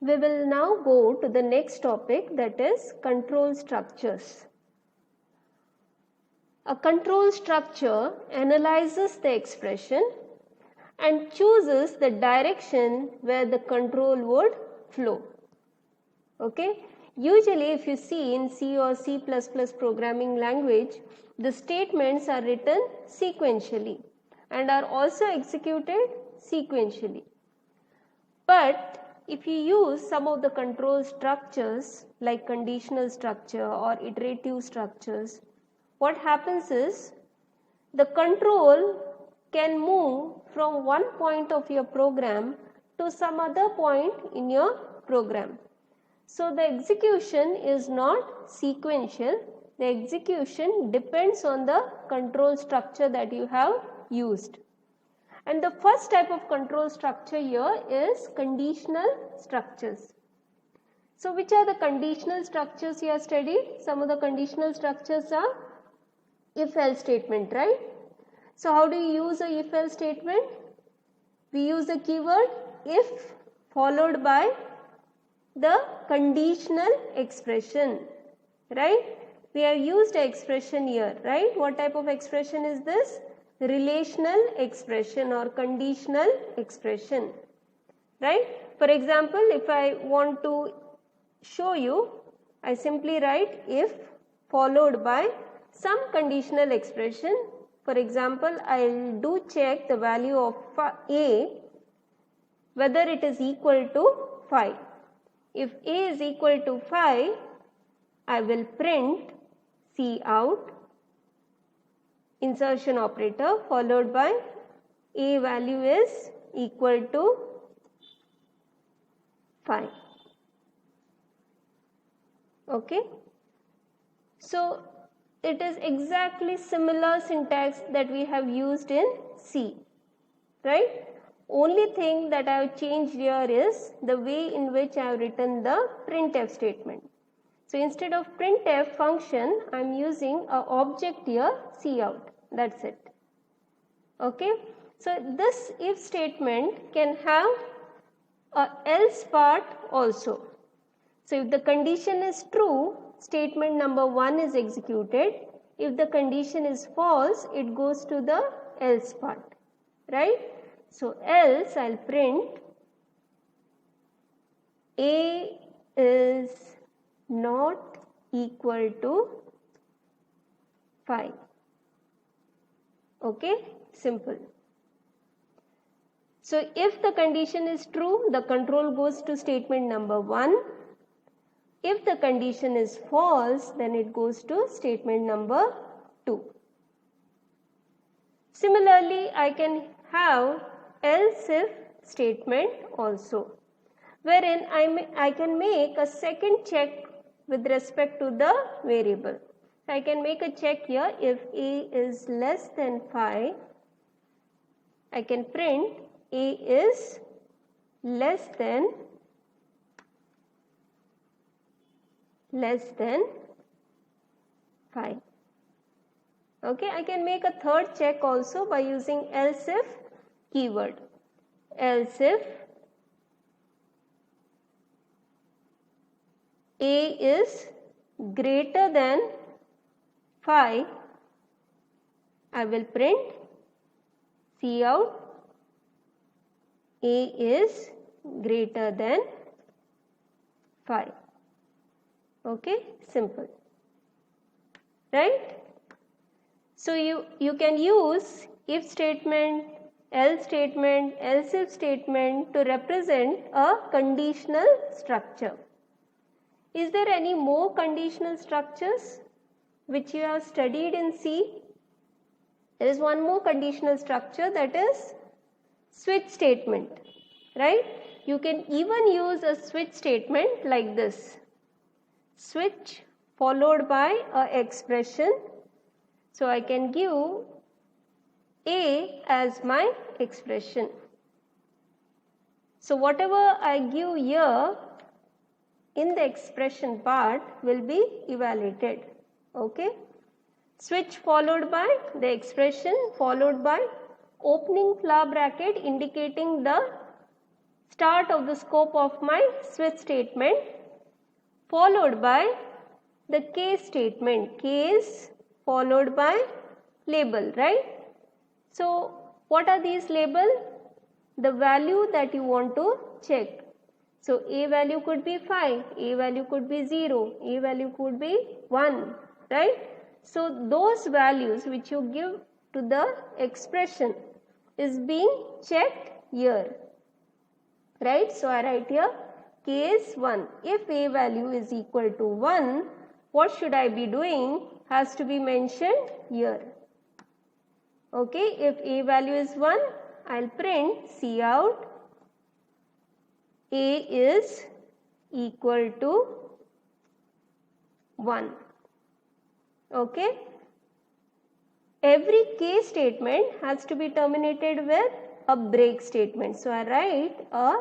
we will now go to the next topic, that is control structures. A control structure analyzes the expression and chooses the direction where the control would flow. Okay? Usually if you see in C or C++ programming language, the statements are written sequentially and are also executed sequentially. But if you use some of the control structures like conditional structure or iterative structures, what happens is the control can move from one point of your program to some other point in your program. So the execution is not sequential, the execution depends on the control structure that you have used. And the first type of control structure here is conditional structures. So which are the conditional structures you have studied? Some of the conditional structures are if-else statement, right? So how do you use a if-else statement? We use the keyword if followed by the conditional expression, right? We have used an expression here, right? What type of expression is this? Relational expression or conditional expression, right? For example, if I want to show you, I simply write if followed by some conditional expression. For example, I will do check the value of a whether it is equal to 5. If a is equal to 5, I will print Cout insertion operator followed by a value is equal to 5. Okay. So it is exactly similar syntax that we have used in C, right? Only thing that I have changed here is the way in which I have written the printf statement. So instead of printf function, I am using an object here, Cout. That's it. Okay. So this if statement can have a else part also. So if the condition is true, statement number 1 is executed. If the condition is false, it goes to the else part, right? So else I'll print a is not equal to 5. Okay, simple. So if the condition is true, the control goes to statement number 1. If the condition is false, then it goes to statement number 2. Similarly, I can have else if statement also, wherein I can make a second check with respect to the variable. I can make a check here. If a is less than 5, I can print a is less than 5. Okay, I can make a third check also by using else if keyword. Else if a is greater than 5, I will print Cout a is greater than 5. Okay, simple, right? So you can use if statement, else statement, else if statement to represent a conditional structure. Is there any more conditional structures which you have studied in C? There is one more conditional structure, that is switch statement, right? You can even use a switch statement like this. Switch followed by a expression. So I can give a as my expression. So whatever I give here in the expression part will be evaluated. Okay. Switch followed by the expression followed by opening flower bracket indicating the start of the scope of my switch statement, followed by the case statement, case followed by label, right? So what are these label? The value that you want to check. So a value could be 5, a value could be 0, a value could be 1, right? So those values which you give to the expression is being checked here, right? So I write here case 1. If a value is equal to 1, what should I be doing? Has to be mentioned here. Okay, if a value is 1, I'll print Cout a is equal to 1. Okay. Every case statement has to be terminated with a break statement. So I write a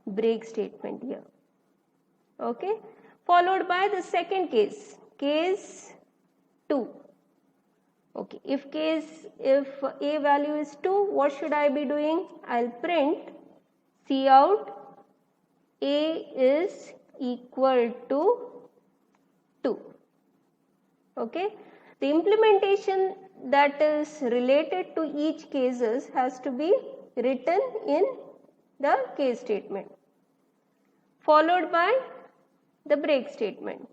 break statement here. Okay. Followed by the second case, case 2. Okay. If a value is 2, what should I be doing? I'll print Cout a is equal to 2. Okay. The implementation that is related to each cases has to be written in the case statement, followed by the break statement.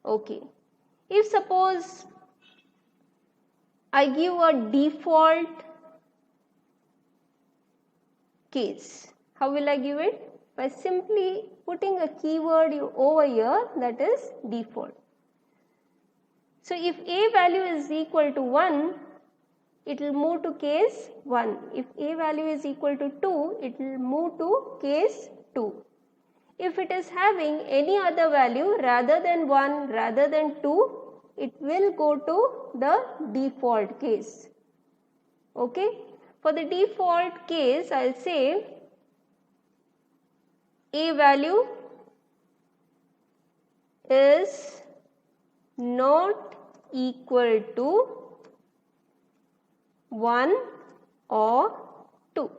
Okay. If suppose I give a default case, how will I give it? By simply putting a keyword over here, that is default. So if a value is equal to 1, it will move to case 1. If a value is equal to 2, it will move to case 2. If it is having any other value rather than 1, rather than 2, it will go to the default case. Okay. For the default case, I will say a value is not equal to 1 or 2,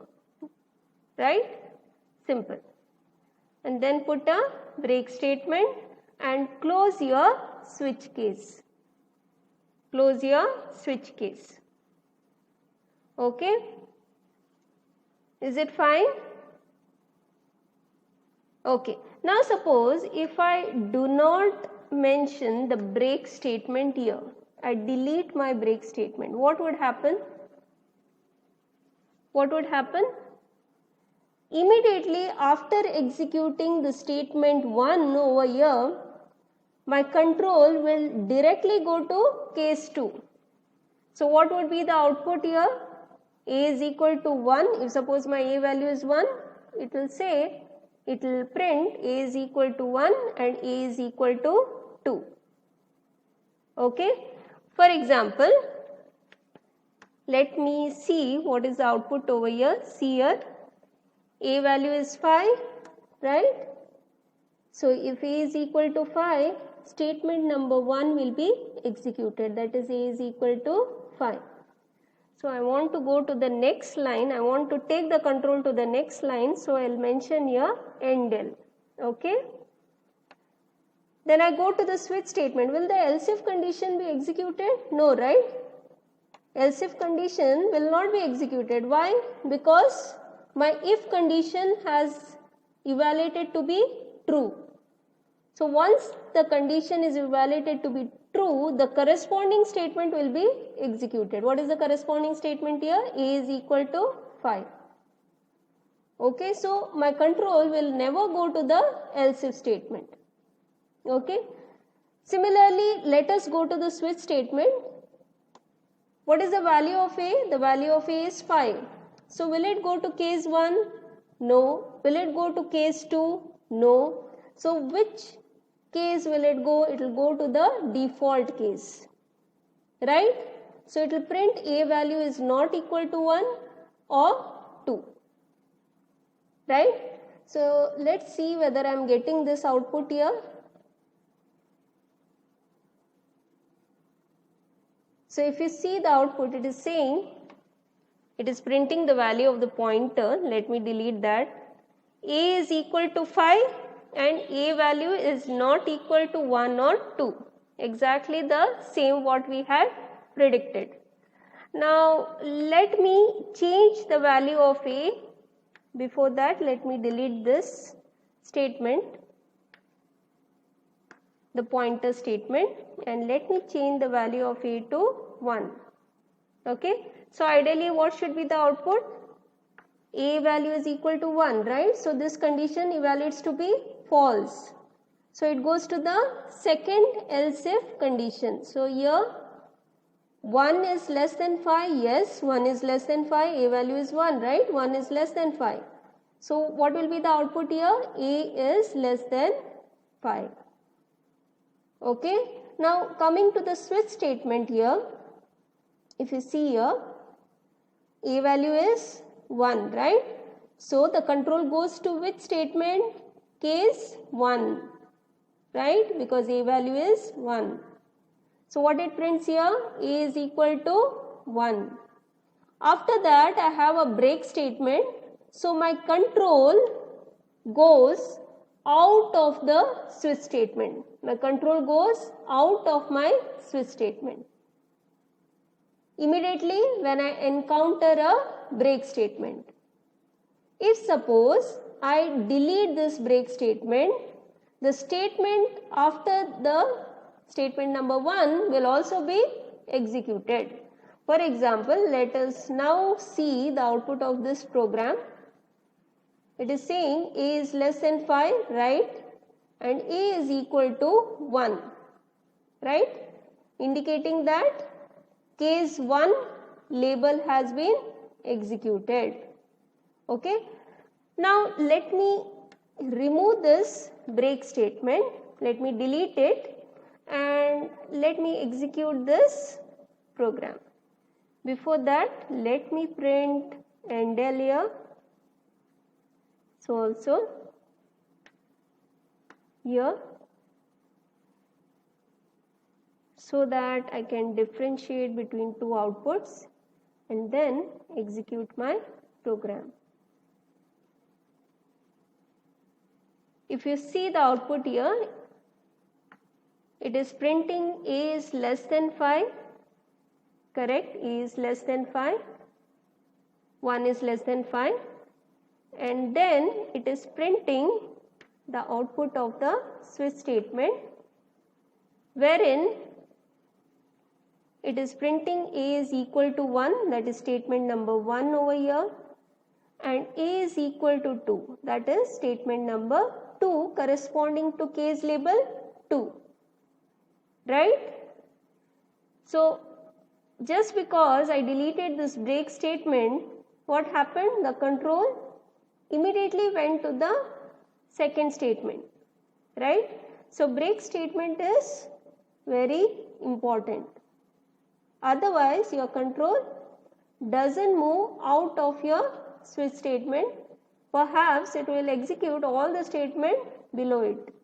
right? Simple. And then put a break statement and close your switch case. Close your switch case. Okay? Is it fine? Okay. Now suppose if I do not mention the break statement here, I delete my break statement, what would happen? What would happen? Immediately after executing the statement 1 over here, my control will directly go to case 2. So what would be the output here? A is equal to 1. If suppose my a value is 1, it will say, it will print a is equal to 1 and a is equal to 2. Okay. For example, let me see what is the output over here. See here, a value is 5, right? So if a is equal to 5, statement number 1 will be executed, that is a is equal to 5. So I want to go to the next line, I want to take the control to the next line, so I will mention here endl. Okay. Then I go to the switch statement. Will the else if condition be executed? No, right? Else if condition will not be executed. Why? Because my if condition has evaluated to be true. So once the condition is evaluated to be true, the corresponding statement will be executed. What is the corresponding statement here? A is equal to 5. Okay, so my control will never go to the else if statement. Okay. Similarly, let us go to the switch statement. What is the value of A? The value of A is 5. So will it go to case 1? No. Will it go to case 2? No. So which case will it go? It will go to the default case, right? So it will print A value is not equal to 1 or 2, right? So let's see whether I am getting this output here. So if you see the output, it is saying, it is printing the value of the pointer. Let me delete that. A is equal to 5 and A value is not equal to 1 or 2. Exactly the same what we had predicted. Now let me change the value of A. Before that, let me delete this statement, the pointer statement, and let me change the value of A to 1. Okay. So ideally what should be the output? A value is equal to 1, right? So this condition evaluates to be false. So it goes to the second else if condition. So here 1 is less than 5, yes, 1 is less than 5, A value is 1, right? 1 is less than 5. So what will be the output here? A is less than 5. Okay. Now coming to the switch statement here, if you see here, A value is 1, right? So the control goes to which statement? Case 1, right? Because A value is 1. So what it prints here? A is equal to 1. After that I have a break statement. So my control goes out of the switch statement. My control goes out of my switch statement immediately when I encounter a break statement. If suppose I delete this break statement, the statement after the statement number 1 will also be executed. For example, let us now see the output of this program. It is saying A is less than 5, right? And A is equal to 1, right? Indicating that case 1 label has been executed. Okay. Now let me remove this break statement. Let me delete it and let me execute this program. Before that, let me print endl here. So also here, so that I can differentiate between two outputs and then execute my program. If you see the output here, it is printing A is less than 5, correct? A is less than 5, 1 is less than 5, and then it is printing the output of the switch statement, wherein it is printing A is equal to 1, that is statement number 1 over here, and A is equal to 2, that is statement number 2 corresponding to case label 2, right? So just because I deleted this break statement, what happened? The control immediately went to the second statement, right? So break statement is very important. Otherwise your control doesn't move out of your switch statement. Perhaps it will execute all the statement below it.